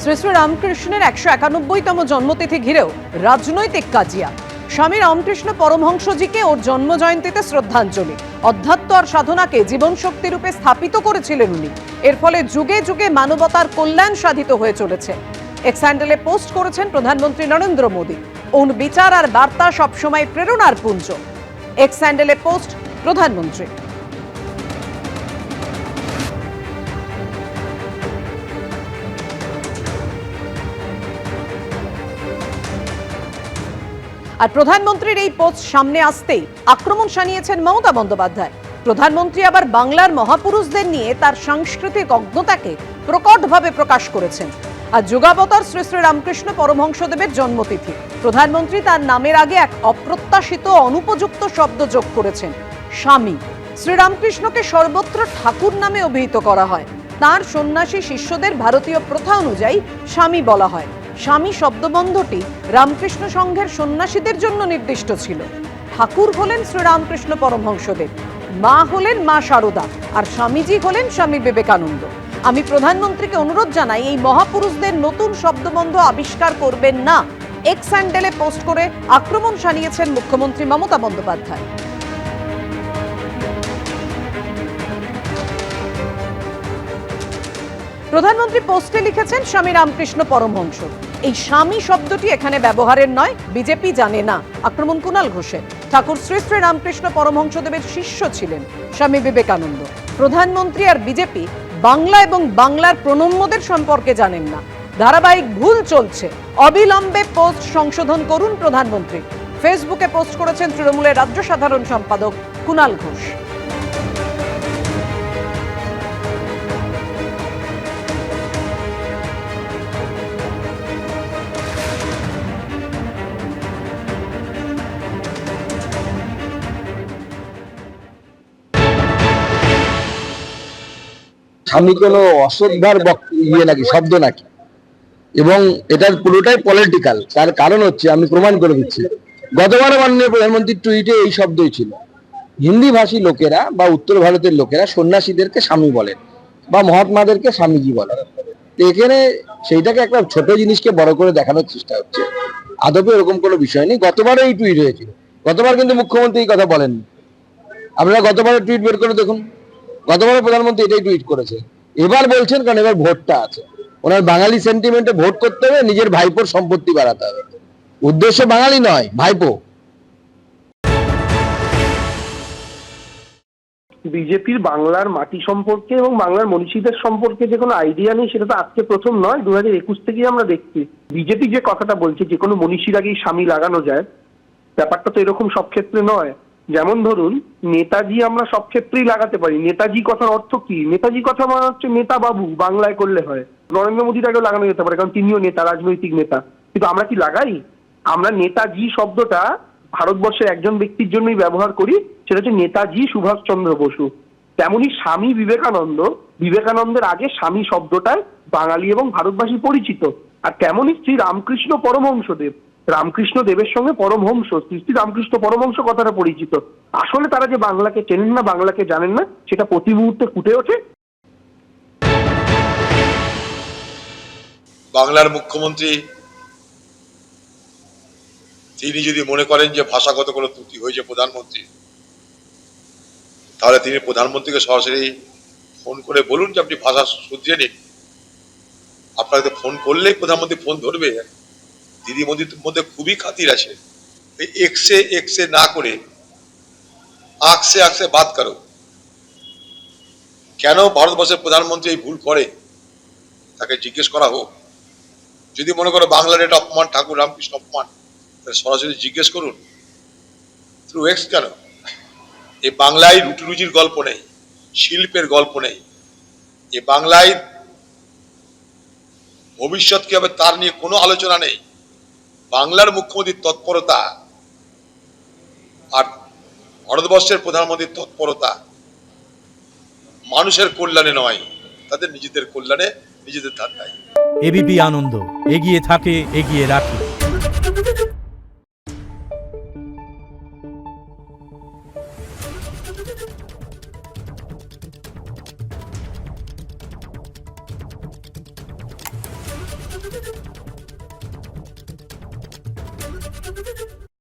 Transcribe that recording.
শ্রী শ্রী রামকৃষ্ণের 191তম জন্মতিথি ঘিরেও রাজনৈতিক কাজিয়া। স্বামী রামকৃষ্ণ পরমহংসজিকে ওর জন্মজয়ন্তীতে শ্রদ্ধাঞ্জলি। অধ্যাত্ম আর সাধনাকে জীবন শক্তি রূপে স্থাপিত করেছিলেন উনি। এর ফলে যুগে যুগে মানবতার কল্যাণ সাধিত হয়ে চলেছে। এক্স হ্যান্ডেলে পোস্ট করেছেন প্রধানমন্ত্রী নরেন্দ্র মোদী। ওর বিচার আর বার্তা সবসময় প্রেরণার পুঞ্জ। এক্স হ্যান্ডেলে পোস্ট প্রধানমন্ত্রী। আর প্রধানমন্ত্রীর এই পোস্ট সামনে আসতেই আক্রমণ শানিয়েছেন মমতা বন্দ্যোপাধ্যায়। প্রধানমন্ত্রী আবার বাংলার মহাপুরুষদের নিয়ে তার সাংস্কৃতিক অজ্ঞতাকে প্রকটভাবে প্রকাশ করেছেন। আর যুগাবতার শ্রী শ্রী রামকৃষ্ণ পরমহংসদেবের জন্মতিথি। প্রধানমন্ত্রী তার নামের আগে এক অপ্রত্যাশিত অনুপযুক্ত শব্দ যোগ করেছেন, স্বামী। শ্রীরামকৃষ্ণকে সর্বত্র ঠাকুর নামে অভিহিত করা হয়। তার সন্ন্যাসী শিষ্যদের ভারতীয় প্রথা অনুযায়ী স্বামী বলা হয়। স্বামী শব্দবন্ধটি রামকৃষ্ণ সংঘের সন্ন্যাসীদের জন্য নির্দিষ্ট ছিল। ঠাকুর হলেন শ্রীরামকৃষ্ণ পরমহংসদেব, মা হলেন মা শারদা, আর স্বামীজি হলেন স্বামী বিবেকানন্দ। আমি প্রধানমন্ত্রীকে অনুরোধ জানাই, এই মহাপুরুষদের নতুন শব্দবন্ধ আবিষ্কার করবেন না। এক্স হ্যান্ডেলে পোস্ট করে আক্রমণ শানিয়েছেন মুখ্যমন্ত্রী মমতা বন্দ্যোপাধ্যায়। প্রধানমন্ত্রী পোস্টে লিখেছেন, স্বামী রামকৃষ্ণ পরমহংস। এই স্বামী শব্দটি এখানে ব্যবহারের নয়, বিজেপি জানে না। আক্রমণ কুণাল ঘোষের। ঠাকুর শ্রী শ্রী রামকৃষ্ণ পরমহংসদেবের শিষ্য ছিলেন স্বামী বিবেকানন্দ। প্রধানমন্ত্রী আর বিজেপি বাংলা এবং বাংলার প্রণম্যদের সম্পর্কে জানেন না। ধারাবাহিক ভুল চলছে। অবিলম্বে পোস্ট সংশোধন করুন প্রধানমন্ত্রী। ফেসবুকে পোস্ট করেছেন তৃণমূলের রাজ্য সাধারণ সম্পাদক কুণাল ঘোষ। স্বামী কোনো অশ্রদ্ধার নাকি শব্দ নাকি, এবং এটার পুরোটাই পলিটিক্যাল। তার কারণ হচ্ছে, আমি প্রমাণ করে দিচ্ছি, গতবার মাননীয় প্রধানমন্ত্রীর টুইটে এই শব্দই ছিল। হিন্দি ভাষী লোকেরা বা উত্তর ভারতের লোকেরা সন্ন্যাসীদেরকে স্বামী বলেন বা মহাত্মাদেরকে স্বামীজি বলেন। তো এখানে সেইটাকে একটা ছোট জিনিসকে বড় করে দেখানোর চেষ্টা হচ্ছে। আদপে এরকম কোনো বিষয় নেই। গতবারও এই টুইট হয়েছিল। গতবার কিন্তু মুখ্যমন্ত্রী এই কথা বলেননি। আপনারা গতবারের টুইট বের করে দেখুন। গতবার প্রধানমন্ত্রী এটাই টুইট করেছে। এবার বলছেন কারণ এবার ভোটটা আছে, ওনার বাঙালি সেন্টিমেন্টে ভোট করতে হবে, নিজের ভাইপোর সম্পত্তি বাড়াতে হবে। উদ্দেশ্য বাঙালি নয়, ভাইপো। বিজেপির বাংলার মাটি সম্পর্কে এবং বাংলার মনীষীদের সম্পর্কে যে কোনো আইডিয়া নেই, সেটা তো আজকে প্রথম নয়, 2021 থেকেই আমরা দেখছি। বিজেপি যে কথাটা বলছে যে কোনো মনীষীর আগেই স্বামী লাগানো যায়, ব্যাপারটা তো এরকম সব ক্ষেত্রে নয়। যেমন ধরুন, নেতাজি আমরা সব ক্ষেত্রেই লাগাতে পারি। নেতাজি কথার অর্থ কি? নেতাজি কথা মানে হচ্ছে নেতা বাবু, বাংলায় করলে হয়। নরেন্দ্র মোদীর আগেও লাগানো যেতে পারে, কারণ তিনিও নেতা, রাজনৈতিক নেতা। কিন্তু আমরা কি লাগাই? আমরা নেতাজি শব্দটা ভারতবর্ষের একজন ব্যক্তির জন্যই ব্যবহার করি, সেটা হচ্ছে নেতাজি সুভাষচন্দ্র বসু। তেমনি স্বামী বিবেকানন্দ, বিবেকানন্দের আগে স্বামী শব্দটায় বাঙালি এবং ভারতবাসী পরিচিত। আর তেমনি শ্রী রামকৃষ্ণ পরমহংসদেব, রামকৃষ্ণ দেবের সঙ্গে পরমহংস, শ্রী রামকৃষ্ণ পরমহংস কথাটা পরিচিত। আসলে তারা যে বাংলাকে চেনেন না, বাংলাকে জানেন না, সেটা প্রতি মুহূর্তে ফুটে ওঠে। বাংলার মুখ্যমন্ত্রী তিনি যদি মনে করেন যে ভাষাগত কোনো ত্রুটি হয়েছে প্রধানমন্ত্রী, তাহলে তিনি প্রধানমন্ত্রীকে সরাসরি ফোন করে বলুন যে আপনি ভাষা শুধরিয়ে নিন। আপনাকে ফোন করলেই প্রধানমন্ত্রী ফোন ধরবে। দিদি মোদির মধ্যে খুবই খাতির আছে। এই এক্সে না করে আকসে বাদ করো। কেন ভারতবর্ষের প্রধানমন্ত্রী এই ভুল করে, তাকে জিজ্ঞেস করা হোক। যদি মনে করো বাংলার এটা অপমান, ঠাকুর রামকৃষ্ণ অপমান, তাহলে সরাসরি জিজ্ঞেস করুন। থ্রু এক্স কেন? এই বাংলায় রুটি রুজির গল্প নেই, শিল্পের গল্প নেই। এই বাংলায় ভবিষ্যৎ কি হবে তার নিয়ে কোনো আলোচনা নেই। বাংলার মুখ্যমন্ত্রীর তৎপরতা আর ভারতবর্ষের প্রধানমন্ত্রীর তৎপরতা মানুষের কল্যাণে নয়, তাদের নিজেদের কল্যাণে, নিজেদের ধান্দায়। এবিপি আনন্দ এগিয়ে থাকে, এগিয়ে রাখে।